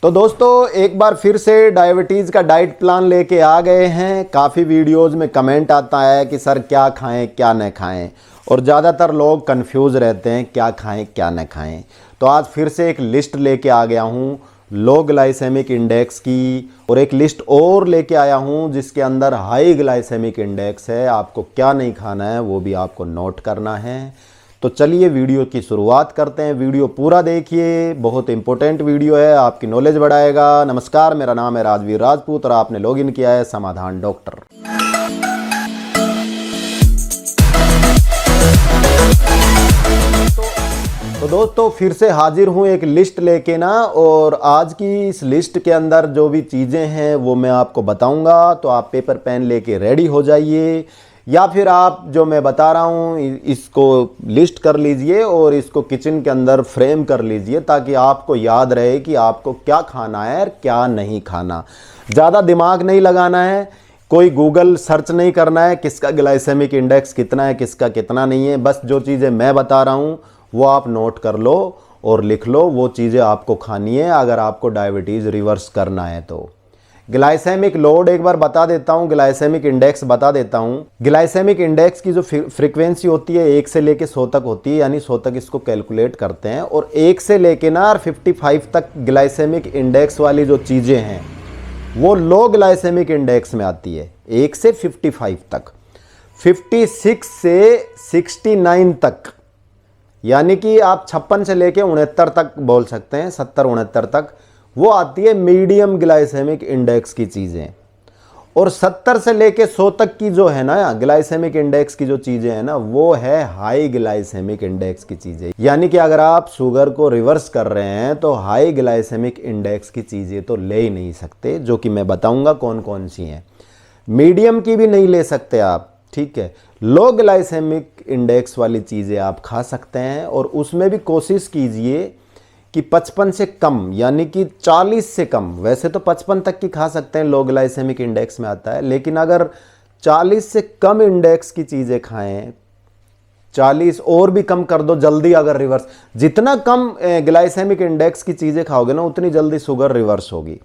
तो दोस्तों एक बार फिर से डायबिटीज़ का डाइट प्लान लेके आ गए हैं। काफ़ी वीडियोस में कमेंट आता है कि सर क्या खाएं क्या न खाएं, और ज़्यादातर लोग कंफ्यूज रहते हैं क्या खाएं क्या न खाएं। तो आज फिर से एक लिस्ट लेके आ गया हूँ लो ग्लाइसेमिक इंडेक्स की, और एक लिस्ट और लेके आया हूँ जिसके अंदर हाई ग्लाइसेमिक इंडेक्स है। आपको क्या नहीं खाना है वो भी आपको नोट करना है। तो चलिए वीडियो की शुरुआत करते हैं। वीडियो पूरा देखिए, बहुत इंपॉर्टेंट वीडियो है, आपकी नॉलेज बढ़ाएगा। नमस्कार, मेरा नाम है राजवीर राजपूत और आपने लॉगिन किया है समाधान डॉक्टर। तो दोस्तों फिर से हाजिर हूँ एक लिस्ट लेके ना, और आज की इस लिस्ट के अंदर जो भी चीज़ें हैं वो मैं आपको बताऊंगा। तो आप पेपर पेन लेके रेडी हो जाइए, या फिर आप जो मैं बता रहा हूँ इसको लिस्ट कर लीजिए और इसको किचन के अंदर फ्रेम कर लीजिए, ताकि आपको याद रहे कि आपको क्या खाना है और क्या नहीं खाना। ज़्यादा दिमाग नहीं लगाना है, कोई गूगल सर्च नहीं करना है किसका ग्लाइसेमिक इंडेक्स कितना है किसका कितना नहीं है। बस जो चीज़ें मैं बता रहा हूँ वो आप नोट कर लो और लिख लो, वो चीज़ें आपको खानी है अगर आपको डायबिटीज़ रिवर्स करना है। तो ग्लाइसेमिक लोड एक बार बता देता हूँ, ग्लाइसेमिक इंडेक्स बता देता हूँ। ग्लाइसेमिक इंडेक्स की जो फ्रीक्वेंसी होती है 1 से लेके 100 तक होती है, यानी 100 तक इसको कैलकुलेट करते हैं। और 1 से लेके ना 55 तक ग्लाइसेमिक इंडेक्स वाली जो चीज़ें हैं वो लो ग्लाइसेमिक इंडेक्स में आती है। 1 से 55 तक, 56 से 69 तक, यानी कि आप 56 से लेके 69 तक बोल सकते हैं, 70-69 तक, वो आती है मीडियम ग्लाइसेमिक इंडेक्स की चीज़ें। और 70 से लेके 100 तक की जो है ना ग्लाइसेमिक इंडेक्स की जो चीज़ें हैं ना, वो है हाई ग्लाइसेमिक इंडेक्स की चीज़ें। यानी कि अगर आप शुगर को रिवर्स कर रहे हैं तो हाई ग्लाइसेमिक इंडेक्स की चीज़ें तो ले ही नहीं सकते, जो कि मैं बताऊंगा कौन कौन सी हैं। मीडियम की भी नहीं ले सकते आप, ठीक है। लो ग्लाइसेमिक इंडेक्स वाली चीज़ें आप खा सकते हैं, और उसमें भी कोशिश कीजिए कि 55 से कम, यानी कि 40 से कम। वैसे तो 55 तक की खा सकते हैं, लो ग्लाइसेमिक इंडेक्स में आता है, लेकिन अगर 40 से कम इंडेक्स की चीज़ें खाएं, 40 और भी कम कर दो जल्दी अगर रिवर्स। जितना कम ग्लाइसेमिक इंडेक्स की चीज़ें खाओगे ना उतनी जल्दी शुगर रिवर्स होगी।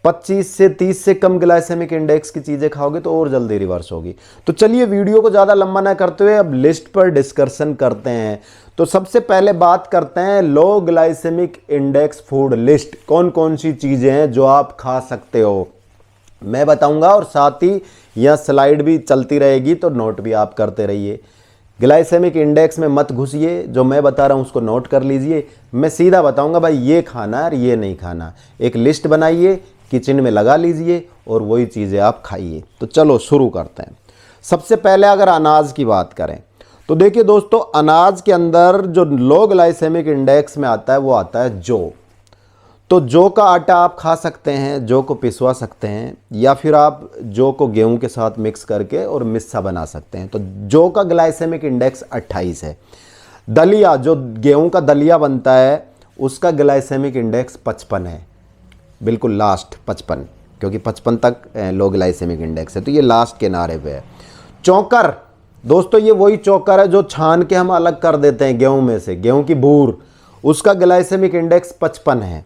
25 से 30 से कम ग्लाइसेमिक इंडेक्स की चीज़ें खाओगे तो और जल्दी रिवर्स होगी। तो चलिए वीडियो को ज़्यादा लंबा ना करते हुए अब लिस्ट पर डिस्कशन करते हैं। तो सबसे पहले बात करते हैं लो ग्लाइसेमिक इंडेक्स फूड लिस्ट। कौन कौन सी चीज़ें हैं जो आप खा सकते हो मैं बताऊंगा, और साथ ही यह स्लाइड भी चलती रहेगी तो नोट भी आप करते रहिए। ग्लाइसेमिक इंडेक्स में मत घुसिए, जो मैं बता रहा हूँ उसको नोट कर लीजिए। मैं सीधा बताऊंगा भाई ये खाना है और ये नहीं खाना। एक लिस्ट बनाइए, किचन में लगा लीजिए और वही चीज़ें आप खाइए। तो चलो शुरू करते हैं। सबसे पहले अगर अनाज की बात करें तो देखिए दोस्तों, अनाज के अंदर जो लो ग्लाइसेमिक इंडेक्स में आता है वो आता है जौ। तो जौ का आटा आप खा सकते हैं, जौ को पिसवा सकते हैं, या फिर आप जौ को गेहूं के साथ मिक्स करके और मिस्सा बना सकते हैं। तो जौ का ग्लाइसेमिक इंडेक्स 28 है। दलिया, जो गेहूं का दलिया बनता है उसका ग्लाइसेमिक इंडेक्स 55 है, बिल्कुल लास्ट 55, क्योंकि 55 तक लो ग्लाइसेमिक इंडेक्स है, तो ये लास्ट के नारे पे है। चोकर दोस्तों, ये वही चोकर है जो छान के हम अलग कर देते हैं गेहूं में से, गेहूं की बूर, उसका ग्लाइसेमिक इंडेक्स 55 है,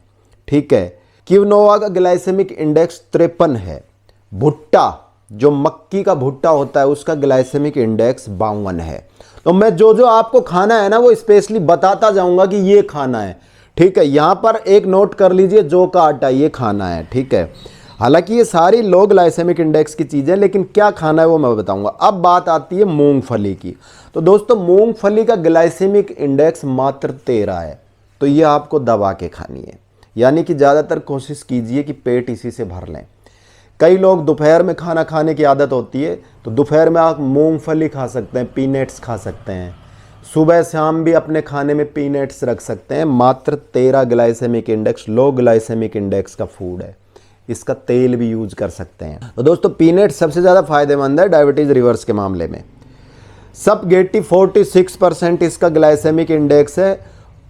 ठीक है। क्विनोआ का ग्लाइसेमिक इंडेक्स 53 है। भुट्टा, जो मक्की का भुट्टा होता है, उसका ग्लाइसेमिक इंडेक्स 52 है। तो मैं जो जो आपको खाना है ना वो स्पेशली बताता जाऊंगा कि ये खाना है, ठीक है। यहां पर एक नोट कर लीजिए, जौ का आटा ये खाना है, ठीक है। हालांकि ये सारी लो ग्लाइसेमिक इंडेक्स की चीज़ें, लेकिन क्या खाना है वो मैं बताऊंगा। अब बात आती है मूंगफली की। तो दोस्तों मूंगफली का ग्लाइसेमिक इंडेक्स मात्र 13 है, तो ये आपको दबा के खानी है। यानी कि ज़्यादातर कोशिश कीजिए कि पेट इसी से भर लें। कई लोग दोपहर में खाना खाने की आदत होती है, तो दोपहर में आप मूंगफली खा सकते हैं, पीनट्स खा सकते हैं। सुबह शाम भी अपने खाने में पीनट्स रख सकते हैं। मात्र 13 glycemic index low glycemic index का फूड है। इसका तेल भी यूज कर सकते हैं। तो दोस्तों पीनट सबसे ज़्यादा फायदेमंद है डायबिटीज़ रिवर्स के मामले में। सपगेटी 46% इसका ग्लाइसेमिक इंडेक्स है।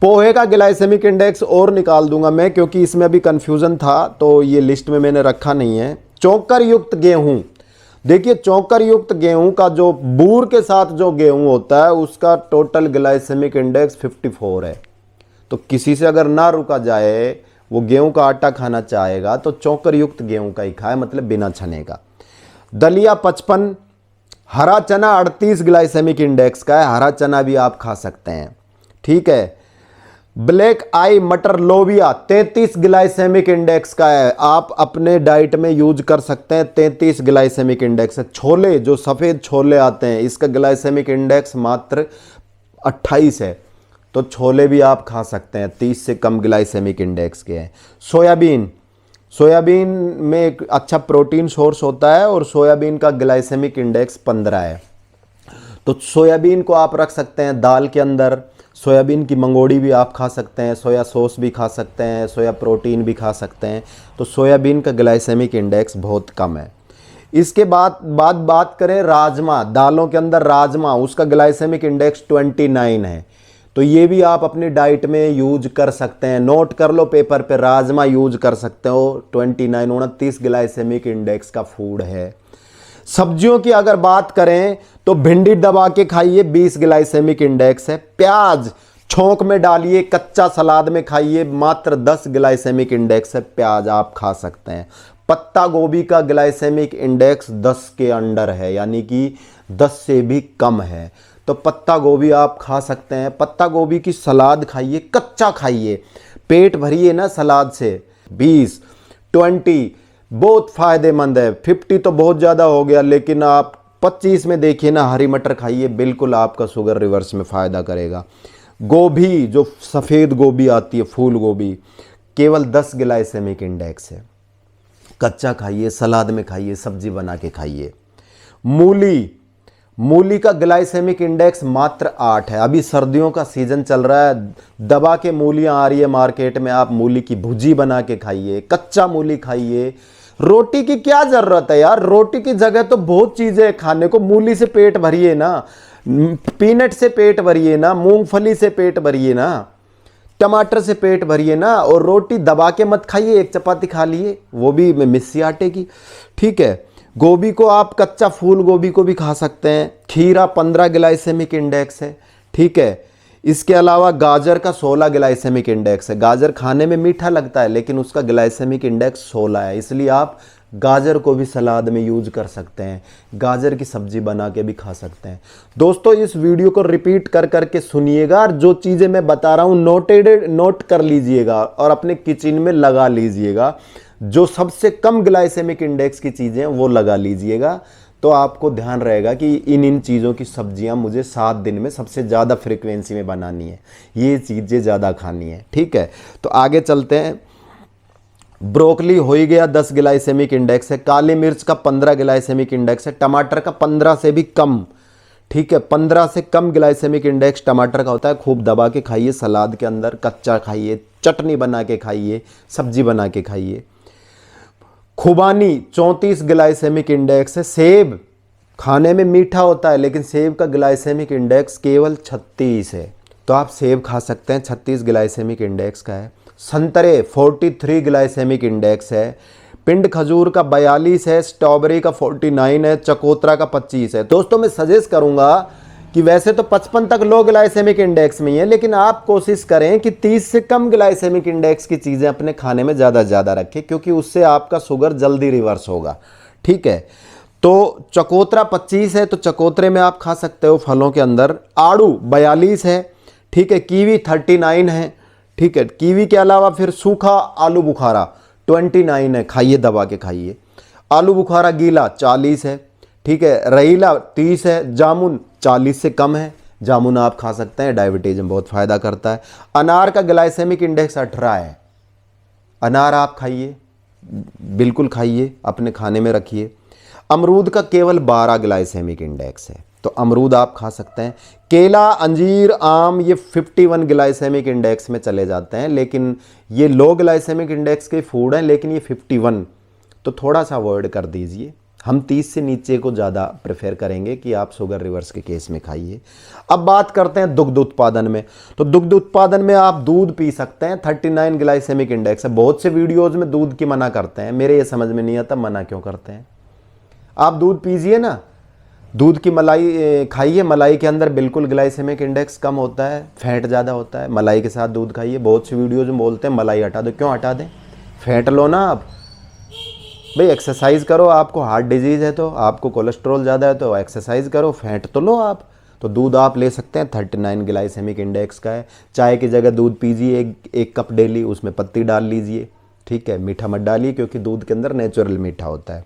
पोहे का ग्लाइसेमिक इंडेक्स और निकाल दूंगा मैं, क्योंकि इसमें अभी कन्फ्यूज़न था तो ये लिस्ट में मैंने रखा नहीं है। चोकर युक्त गेहूँ, देखिए चोकर युक्त गेहूं का जो बूर के साथ जो गेहूं होता है उसका टोटल ग्लाइसेमिक इंडेक्स 54 है। तो किसी से अगर ना रुका जाए, वो गेहूं का आटा खाना चाहेगा तो चोकर युक्त गेहूं का ही खाए, मतलब बिना छने का। दलिया 55, हरा चना 38 ग्लाइसेमिक इंडेक्स का है, हरा चना भी आप खा सकते हैं, ठीक है। ब्लैक आई मटर लोबिया 33 ग्लाइसेमिक इंडेक्स का है, आप अपने डाइट में यूज कर सकते हैं, 33 ग्लाइसेमिक इंडेक्स है। छोले, जो सफ़ेद छोले आते हैं, इसका ग्लाइसेमिक इंडेक्स मात्र 28 है, तो छोले भी आप खा सकते हैं, 30 से कम ग्लाइसेमिक इंडेक्स के हैं। सोयाबीन में एक अच्छा प्रोटीन सोर्स होता है और सोयाबीन का ग्लाइसेमिक इंडेक्स 15 है, तो सोयाबीन को आप रख सकते हैं दाल के अंदर। सोयाबीन की मंगोड़ी भी आप खा सकते हैं, सोया सॉस भी खा सकते हैं, सोया प्रोटीन भी खा सकते हैं, तो सोयाबीन का ग्लाइसेमिक इंडेक्स बहुत कम है। इसके बाद बात करें राजमा, दालों के अंदर राजमा, उसका ग्लाइसेमिक इंडेक्स 29 है, तो ये भी आप अपनी डाइट में यूज कर सकते हैं, नोट कर लो पेपर पे, राजमा यूज कर सकते हो, 29 ग्लाइसेमिक इंडेक्स का फूड है। सब्जियों की अगर बात करें तो भिंडी दबा के खाइए, 20 ग्लाइसेमिक इंडेक्स है। प्याज छोंक में डालिए, कच्चा सलाद में खाइए, मात्र 10 ग्लाइसेमिक इंडेक्स है, प्याज आप खा सकते हैं। पत्ता गोभी का ग्लाइसेमिक इंडेक्स 10 के अंडर है, यानी कि 10 से भी कम है, तो पत्ता गोभी आप खा सकते हैं। पत्ता गोभी की सलाद खाइए, कच्चा खाइए, पेट भरिए ना सलाद से। 20 बहुत फायदेमंद है, 50 तो बहुत ज़्यादा हो गया, लेकिन आप 25 में देखिए ना, हरी मटर खाइए, बिल्कुल आपका शुगर रिवर्स में फ़ायदा करेगा। गोभी, जो सफ़ेद गोभी आती है, फूल गोभी, केवल 10 ग्लाइसेमिक इंडेक्स है, कच्चा खाइए, सलाद में खाइए, सब्जी बना के खाइए। मूली का ग्लाइसेमिक इंडेक्स मात्र 8 है। अभी सर्दियों का सीजन चल रहा है, दबा के मूलियाँ आ रही है मार्केट में, आप मूली की भुजी बना के खाइए, कच्चा मूली खाइए। रोटी की क्या जरूरत है यार, रोटी की जगह तो बहुत चीजें है खाने को। मूली से पेट भरिए ना, पीनट से पेट भरिए ना, मूंगफली से पेट भरिए ना, टमाटर से पेट भरिए ना, और रोटी दबा के मत खाइए, एक चपाती खा लिए, वो भी मिस्सी आटे की, ठीक है। गोभी को आप कच्चा फूल गोभी को भी खा सकते हैं। खीरा 15 ग्लाइसेमिक इंडेक्स है, ठीक है। इसके अलावा गाजर का 16 ग्लाइसेमिक इंडेक्स है। गाजर खाने में मीठा लगता है, लेकिन उसका ग्लाइसेमिक इंडेक्स 16 है, इसलिए आप गाजर को भी सलाद में यूज कर सकते हैं, गाजर की सब्जी बना के भी खा सकते हैं। दोस्तों, इस वीडियो को रिपीट कर करके सुनिएगा, और जो चीज़ें मैं बता रहा हूँ नोट कर लीजिएगा और अपने किचन में लगा लीजिएगा। जो सबसे कम ग्लाइसेमिक इंडेक्स की चीज़ें हैं वो लगा लीजिएगा, तो आपको ध्यान रहेगा कि इन चीज़ों की सब्जियां मुझे 7 दिन में सबसे ज़्यादा फ्रीक्वेंसी में बनानी है, ये चीज़ें ज़्यादा खानी है, ठीक है। तो आगे चलते हैं। ब्रोकली हो ही गया, 10 ग्लाइसेमिक इंडेक्स है। काली मिर्च का 15 ग्लाइसेमिक इंडेक्स है। टमाटर का 15 से भी कम, ठीक है, 15 से कम ग्लाइसेमिक इंडेक्स टमाटर का होता है। खूब दबा के खाइए, सलाद के अंदर, कच्चा खाइए, चटनी बना के खाइए, सब्जी बना के खाइए। खुबानी 34 ग्लाइसेमिक इंडेक्स है। सेब खाने में मीठा होता है, लेकिन सेब का ग्लाइसेमिक इंडेक्स केवल 36 है, तो आप सेब खा सकते हैं, 36 ग्लाइसेमिक इंडेक्स का है। संतरे 43 ग्लाइसेमिक इंडेक्स है। पिंड खजूर का 42 है, स्ट्रॉबेरी का 49 है, चकोतरा का 25 है। दोस्तों, मैं सजेस्ट करूंगा कि वैसे तो 55 तक लो ग्लाइसेमिक इंडेक्स में ही है, लेकिन आप कोशिश करें कि 30 से कम ग्लाइसेमिक इंडेक्स की चीज़ें अपने खाने में ज़्यादा रखें, क्योंकि उससे आपका शुगर जल्दी रिवर्स होगा, ठीक है। तो चकोतरा 25 है, तो चकोतरे में आप खा सकते हो फलों के अंदर। आड़ू 42 है, ठीक है। कीवी 39 है, ठीक है। कीवी के अलावा फिर सूखा आलू बुखारा 29 है, खाइए, दबा के खाइए। आलू बुखारा गीला 40 है, ठीक है। रईला 30 है। जामुन 40 से कम है, जामुन आप खा सकते हैं, डायबिटीज में बहुत फ़ायदा करता है। अनार का ग्लाइसेमिक इंडेक्स 18 है, अनार आप खाइए, बिल्कुल खाइए, अपने खाने में रखिए। अमरूद का केवल 12 ग्लाइसेमिक इंडेक्स है, तो अमरूद आप खा सकते हैं। केला, अंजीर, आम ये 51 ग्लाइसेमिक इंडेक्स में चले जाते हैं, लेकिन ये लो ग्लाइसेमिक इंडेक्स के फूड हैं, लेकिन ये 51, तो थोड़ा सा अवॉइड कर दीजिए। हम 30 से नीचे को ज़्यादा प्रेफर करेंगे कि आप शुगर रिवर्स के केस में खाइए। अब बात करते हैं दुग्ध उत्पादन में, तो दुग्ध उत्पादन में आप दूध पी सकते हैं, 39 ग्लाइसेमिक इंडेक्स है। बहुत से वीडियोज़ में दूध की मना करते हैं, मेरे ये समझ में नहीं आता मना क्यों करते हैं। आप दूध पीजिए ना, दूध की मलाई खाइए, मलाई के अंदर बिल्कुल ग्लाइसेमिक इंडेक्स कम होता है, फैट ज़्यादा होता है। मलाई के साथ दूध खाइए। बहुत सी वीडियोज में बोलते हैं मलाई हटा दो, क्यों हटा दें? फैट लो ना आप भाई, एक्सरसाइज करो। आपको हार्ट डिजीज़ है तो, आपको कोलेस्ट्रॉल ज़्यादा है तो एक्सरसाइज करो, फैट तो लो आप। तो दूध आप ले सकते हैं, 39 ग्लाइसेमिक इंडेक्स का है। चाय की जगह दूध पीजिए एक कप डेली, उसमें पत्ती डाल लीजिए, ठीक है। मीठा मत डालिए क्योंकि दूध के अंदर नेचुरल मीठा होता है।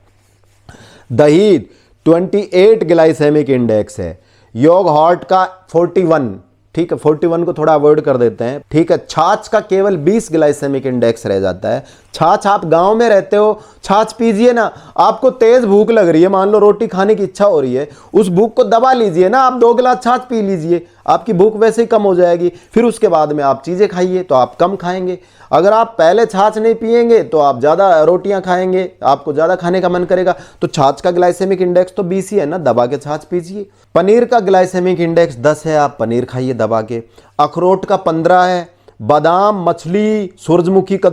दही 28 ग्लाइसेमिक इंडेक्स है। योगर्ट का 41, ठीक है, 41 को थोड़ा अवॉइड कर देते हैं, ठीक है। छाछ का केवल 20 ग्लाइसेमिक इंडेक्स रह जाता है। छाछ, आप गांव में रहते हो, छाछ पीजिए ना। आपको तेज भूख लग रही है, मान लो रोटी खाने की इच्छा हो रही है, उस भूख को दबा लीजिए ना, आप 2 गिलास छाछ पी लीजिए, आपकी भूख वैसे ही कम हो जाएगी। फिर उसके बाद में आप चीजें खाइए तो आप कम खाएंगे। अगर आप पहले छाछ नहीं पिएंगे तो आप ज्यादा रोटियां खाएंगे, आपको ज्यादा खाने का मन करेगा। तो छाछ का ग्लाइसेमिक इंडेक्स तो 20 ही है ना, दबा के छाछ पीजिए। पनीर का ग्लाइसेमिक इंडेक्स 10 है, आप पनीर खाइए दबा के। अखरोट का 15 है। बादाम, मछली, सूरजमुखी का,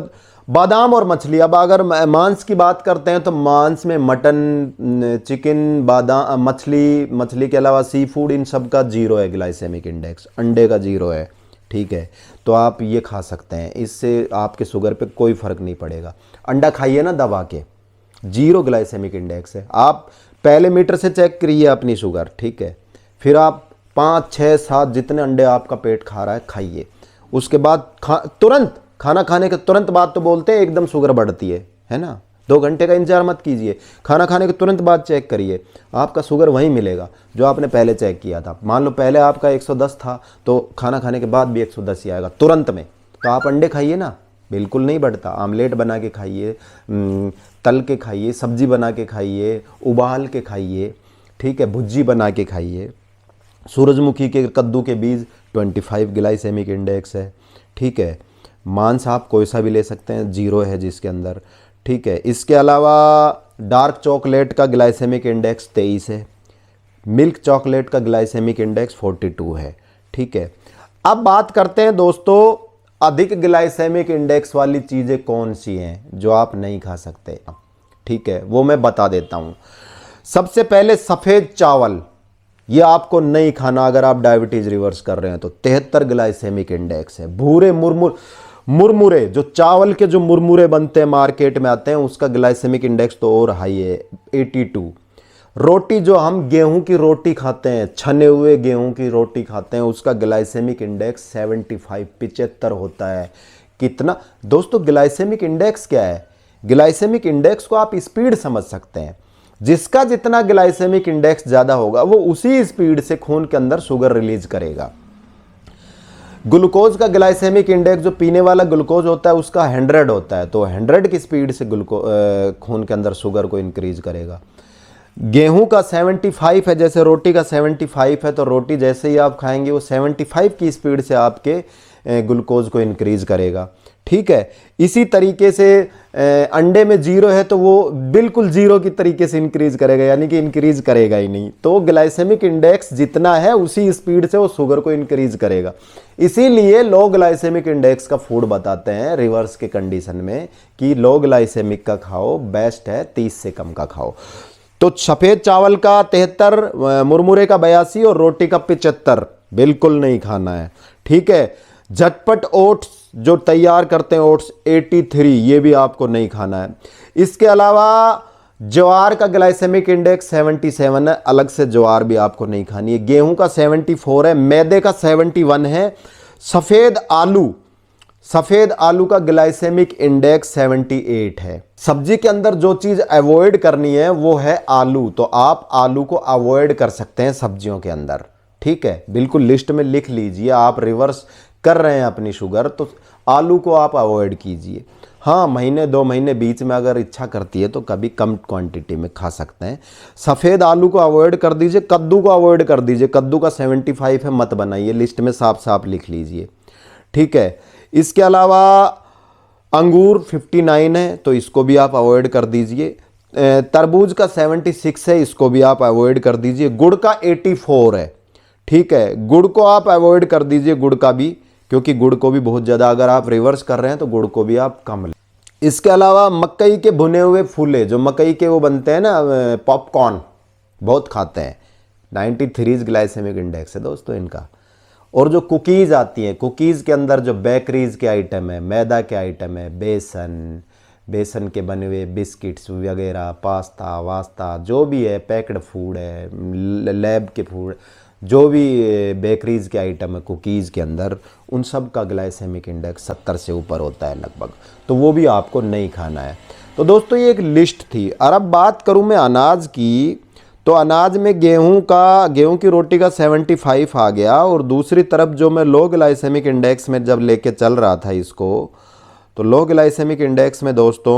बादाम और मछली। अब अगर मांस की बात करते हैं तो मांस में मटन, चिकन, बादाम, मछली के अलावा सी फूड, इन सब का 0 है ग्लाइसेमिक इंडेक्स। अंडे का 0 है, ठीक है। तो आप ये खा सकते हैं, इससे आपके शुगर पे कोई फर्क नहीं पड़ेगा। अंडा खाइए ना दबा के, 0 ग्लाइसेमिक इंडेक्स है। आप पहले मीटर से चेक करिए अपनी शुगर, ठीक है। फिर आप 5, 6, 7 जितने अंडे आपका पेट खा रहा है खाइए। उसके बाद तुरंत खाना खाने के तुरंत बाद तो बोलते हैं एकदम शुगर बढ़ती है ना। 2 घंटे का इंतजार मत कीजिए, खाना खाने के तुरंत बाद चेक करिए, आपका शुगर वहीं मिलेगा जो आपने पहले चेक किया था। मान लो पहले आपका 110 था तो खाना खाने के बाद भी 110 ही आएगा तुरंत में। तो आप अंडे खाइए ना, बिल्कुल नहीं बढ़ता। आमलेट बना के खाइए, तल के खाइए, सब्जी बना के खाइए, उबाल के खाइए, ठीक है, भुज्जी बना के खाइए। सूरजमुखी के, कद्दू के बीज 25 ग्लाइसेमिक इंडेक्स है, ठीक है। मांस आप कोई सा भी ले सकते हैं, 0 है जिसके अंदर, ठीक है। इसके अलावा डार्क चॉकलेट का ग्लाइसेमिक इंडेक्स 23 है। मिल्क चॉकलेट का ग्लाइसेमिक इंडेक्स 42 है, ठीक है। अब बात करते हैं दोस्तों, अधिक ग्लाइसेमिक इंडेक्स वाली चीज़ें कौन सी हैं जो आप नहीं खा सकते, ठीक है, वो मैं बता देता हूँ। सबसे पहले सफ़ेद चावल, ये आपको नहीं खाना अगर आप डायबिटीज रिवर्स कर रहे हैं तो। 73 ग्लाइसेमिक इंडेक्स है। भूरे मुरमुरे, जो चावल के जो मुरमुरे बनते हैं मार्केट में आते हैं, उसका ग्लाइसेमिक इंडेक्स तो और हाई है, 82। रोटी, जो हम गेहूं की रोटी खाते हैं, छने हुए गेहूं की रोटी खाते हैं, उसका ग्लाइसेमिक इंडेक्स 75 होता है। कितना दोस्तों ग्लाइसेमिक इंडेक्स क्या है? ग्लाइसेमिक इंडेक्स को आप स्पीड समझ सकते हैं। जिसका जितना ग्लाइसेमिक इंडेक्स ज़्यादा होगा वो उसी स्पीड से खून के अंदर शुगर रिलीज करेगा। ग्लूकोज का ग्लाइसेमिक इंडेक्स, जो पीने वाला ग्लूकोज होता है, उसका 100 होता है, तो 100 की स्पीड से खून के अंदर शुगर को इंक्रीज करेगा। गेहूं का 75 है, जैसे रोटी का 75 है, तो रोटी जैसे ही आप खाएंगे वो 75 की स्पीड से आपके ग्लूकोज को इंक्रीज करेगा, ठीक है। इसी तरीके से अंडे में 0 है तो वो बिल्कुल 0 की तरीके से इंक्रीज करेगा, यानी कि इंक्रीज करेगा ही नहीं। तो ग्लाइसेमिक इंडेक्स जितना है उसी स्पीड से वो शुगर को इंक्रीज करेगा। इसीलिए लो ग्लाइसेमिक इंडेक्स का फूड बताते हैं रिवर्स के कंडीशन में कि लो ग्लाइसेमिक का खाओ, बेस्ट है 30 से कम का खाओ। तो सफ़ेद चावल का 73, मुरमुरे का 82 और रोटी का 75 बिल्कुल नहीं खाना है, ठीक है। झटपट ओट्स जो तैयार करते हैं ओट्स 83, ये भी आपको नहीं खाना है। इसके अलावा ज्वार का ग्लाइसेमिक इंडेक्स 77 है, अलग से ज्वार भी आपको नहीं खानी है। गेहूं का 74 है, मैदे का 71 है। सफ़ेद आलू का ग्लाइसेमिक इंडेक्स 78 है। सब्जी के अंदर जो चीज़ अवॉइड करनी है वो है आलू, तो आप आलू को अवॉइड कर सकते हैं सब्जियों के अंदर, ठीक है। बिल्कुल लिस्ट में लिख लीजिए, आप रिवर्स कर रहे हैं अपनी शुगर तो आलू को आप अवॉइड कीजिए। हाँ, महीने 2 महीने बीच में अगर इच्छा करती है तो कभी कम क्वांटिटी में खा सकते हैं। सफ़ेद आलू को अवॉइड कर दीजिए, कद्दू को अवॉइड कर दीजिए। कद्दू का 75 है, मत बनाइए, लिस्ट में साफ साफ लिख लीजिए, ठीक है। इसके अलावा अंगूर 59 है, तो इसको भी आप अवॉइड कर दीजिए। तरबूज का 76 है, इसको भी आप अवॉइड कर दीजिए। गुड़ का 84 है, ठीक है, गुड़ को आप अवॉइड कर दीजिए, गुड़ का भी, क्योंकि गुड़ को भी बहुत ज़्यादा अगर आप रिवर्स कर रहे हैं तो गुड़ को भी आप कम लें। इसके अलावा मकई के भुने हुए फूले, जो मकई के वो बनते हैं ना पॉपकॉर्न, बहुत खाते हैं, 93 ग्लाइसेमिक इंडेक्स है दोस्तों इनका। और जो कुकीज़ आती हैं, कुकीज़ के अंदर जो बेकरीज़ के आइटम है, मैदा के आइटम है, बेसन के बने हुए बिस्किट्स वगैरह, पास्ता वास्ता जो भी है, पैक्ड फूड है, लैब के फूड, जो भी बेकरीज़ के आइटम है कुकीज़ के अंदर, उन सब का ग्लाइसेमिक इंडेक्स 70 से ऊपर होता है लगभग, तो वो भी आपको नहीं खाना है। तो दोस्तों ये एक लिस्ट थी। और अब बात करूं मैं अनाज की, तो अनाज में गेहूं की रोटी का 75 आ गया। और दूसरी तरफ जो मैं लो ग्लाइसेमिक इंडेक्स में जब लेके चल रहा था इसको, तो लो ग्लाइसेमिक इंडेक्स में दोस्तों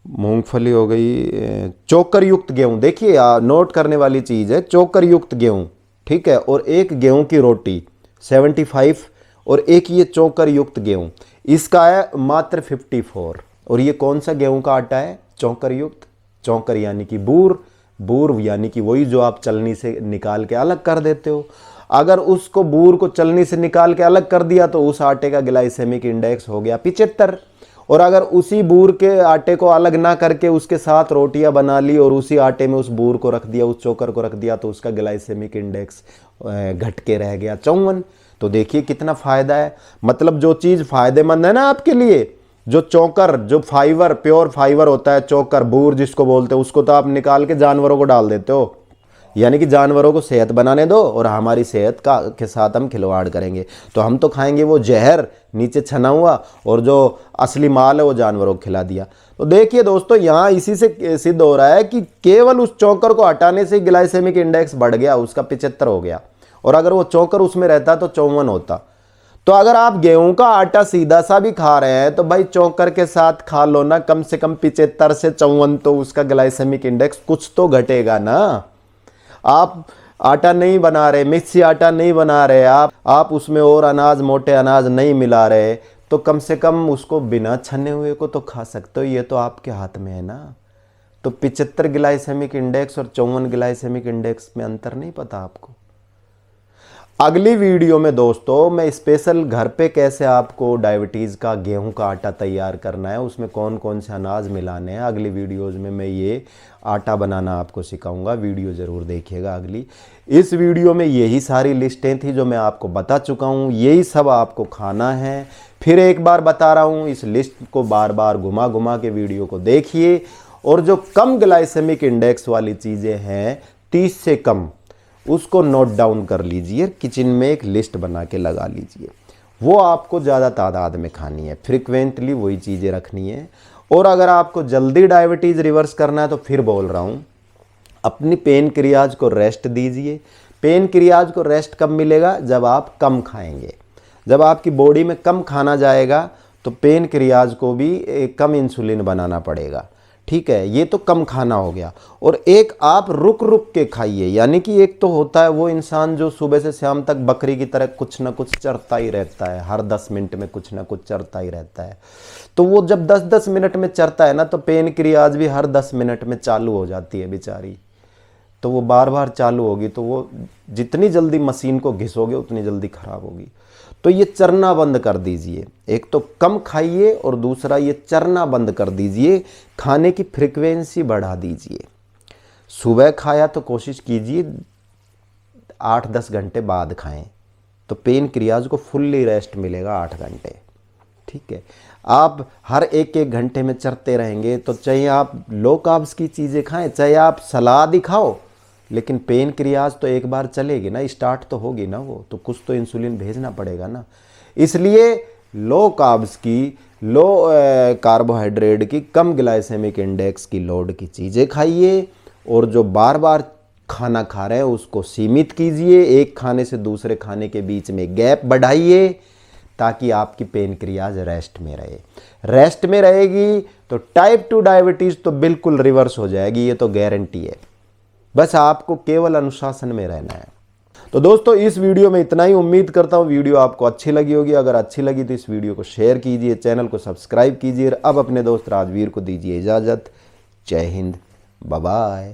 मूंगफली हो गई, चोकर युक्त गेहूं, देखिए नोट करने वाली चीज़ है, चोकर युक्त गेहूं, ठीक है, और एक गेहूं की रोटी 75, और एक ये चोकर युक्त गेहूं, इसका है मात्र 54। और ये कौन सा गेहूं का आटा है? चोकर युक्त। चोकर यानी कि बूर यानी कि वही जो आप चलनी से निकाल के अलग कर देते हो। अगर उसको बूर को चलनी से निकाल के अलग कर दिया तो उस आटे का ग्लाइसेमिक इंडेक्स हो गया 75। और अगर उसी बूर के आटे को अलग ना करके उसके साथ रोटियां बना ली और उसी आटे में उस बूर को रख दिया, उस चोकर को रख दिया, तो उसका ग्लाइसेमिक इंडेक्स घट के रह गया 54। तो देखिए कितना फ़ायदा है। मतलब जो चीज़ फ़ायदेमंद है ना आपके लिए, जो चोकर, जो फाइबर, प्योर फाइबर होता है, चोकर बूर जिसको बोलते हैं, उसको तो आप निकाल के जानवरों को डाल देते हो, यानी कि जानवरों को सेहत बनाने दो और हमारी सेहत के साथ हम खिलवाड़ करेंगे। तो हम तो खाएंगे वो जहर नीचे छना हुआ, और जो असली माल है वो जानवरों को खिला दिया। तो देखिए दोस्तों यहाँ इसी से सिद्ध हो रहा है कि केवल उस चोकर को हटाने से ग्लाइसेमिक इंडेक्स बढ़ गया, उसका 75 हो गया, और अगर वो चोकर उसमें रहता तो 54 होता। तो अगर आप गेहूं का आटा सीधा सा भी खा रहे हैं तो भाई चोकर के साथ खा लो ना, कम से कम 75 से 54 तो उसका ग्लाइसेमिक इंडेक्स कुछ तो घटेगा ना। आप आटा नहीं बना रहे, मिक्सी आटा नहीं बना रहे, आप उसमें और अनाज, मोटे अनाज नहीं मिला रहे, तो कम से कम उसको बिना छने हुए को तो खा सकते हो, ये तो आपके हाथ में है ना। तो 75 ग्लाइसेमिक इंडेक्स और 54 ग्लाइसेमिक इंडेक्स में अंतर नहीं पता आपको। अगली वीडियो में दोस्तों मैं स्पेशल घर पे कैसे आपको डायबिटीज़ का गेहूं का आटा तैयार करना है, उसमें कौन कौन से अनाज मिलाने हैं, अगली वीडियोज़ में मैं ये आटा बनाना आपको सिखाऊंगा। वीडियो ज़रूर देखिएगा अगली। इस वीडियो में यही सारी लिस्टें थी जो मैं आपको बता चुका हूँ, यही सब आपको खाना है। फिर एक बार बता रहा हूँ, इस लिस्ट को बार बार घुमा घुमा के वीडियो को देखिए। और जो कम ग्लाइसेमिक इंडेक्स वाली चीज़ें हैं 30 से कम, उसको नोट डाउन कर लीजिए, किचन में एक लिस्ट बना के लगा लीजिए। वो आपको ज़्यादा तादाद में खानी है, फ्रिक्वेंटली वही चीज़ें रखनी है। और अगर आपको जल्दी डायबिटीज़ रिवर्स करना है तो फिर बोल रहा हूँ, अपनी पेन क्रियाज को रेस्ट दीजिए। पेन क्रियाज को रेस्ट कब मिलेगा? जब आप कम खाएंगे। जब आपकी बॉडी में कम खाना जाएगा तो पेन क्रियाज को भी कम इंसुलिन बनाना पड़ेगा, ठीक है। ये तो कम खाना हो गया। और एक आप रुक रुक के खाइए, यानी कि एक तो होता है वो इंसान जो सुबह से शाम तक बकरी की तरह कुछ ना कुछ चरता ही रहता है, हर 10 मिनट में कुछ ना कुछ चरता ही रहता है। तो वो जब 10-10 मिनट में चरता है ना, तो पेन क्रियाज भी हर 10 मिनट में चालू हो जाती है बेचारी। तो वो बार बार चालू होगी, तो वो जितनी जल्दी मशीन को घिसोगे उतनी जल्दी खराब होगी। तो ये चरना बंद कर दीजिए, एक तो कम खाइए और दूसरा ये चरना बंद कर दीजिए, खाने की फ्रीक्वेंसी बढ़ा दीजिए। सुबह खाया तो कोशिश कीजिए 8-10 घंटे बाद खाएं, तो पेन क्रियाज को फुल्ली रेस्ट मिलेगा 8 घंटे, ठीक है। आप हर 1-1 घंटे में चरते रहेंगे तो चाहे आप लो कार्ब्स की चीज़ें खाएं, चाहे आप सलाद ही खाओ, लेकिन पेन क्रियाज तो एक बार चलेगी ना, स्टार्ट तो होगी ना, वो तो कुछ तो इंसुलिन भेजना पड़ेगा ना। इसलिए लो कार्ब्स की, लो कार्बोहाइड्रेट की, कम ग्लाइसेमिक इंडेक्स की लोड की चीज़ें खाइए। और जो बार बार खाना खा रहे हैं उसको सीमित कीजिए, एक खाने से दूसरे खाने के बीच में गैप बढ़ाइए, ताकि आपकी पेन क्रियाज रेस्ट में रहे। रेस्ट में रहेगी तो टाइप 2 डायबिटीज़ तो बिल्कुल रिवर्स हो जाएगी, ये तो गारंटी है। बस आपको केवल अनुशासन में रहना है। तो दोस्तों इस वीडियो में इतना ही। उम्मीद करता हूँ वीडियो आपको अच्छी लगी होगी। अगर अच्छी लगी तो इस वीडियो को शेयर कीजिए, चैनल को सब्सक्राइब कीजिए। अब अपने दोस्त राजवीर को दीजिए इजाज़त। जय हिंद, बाय बाय।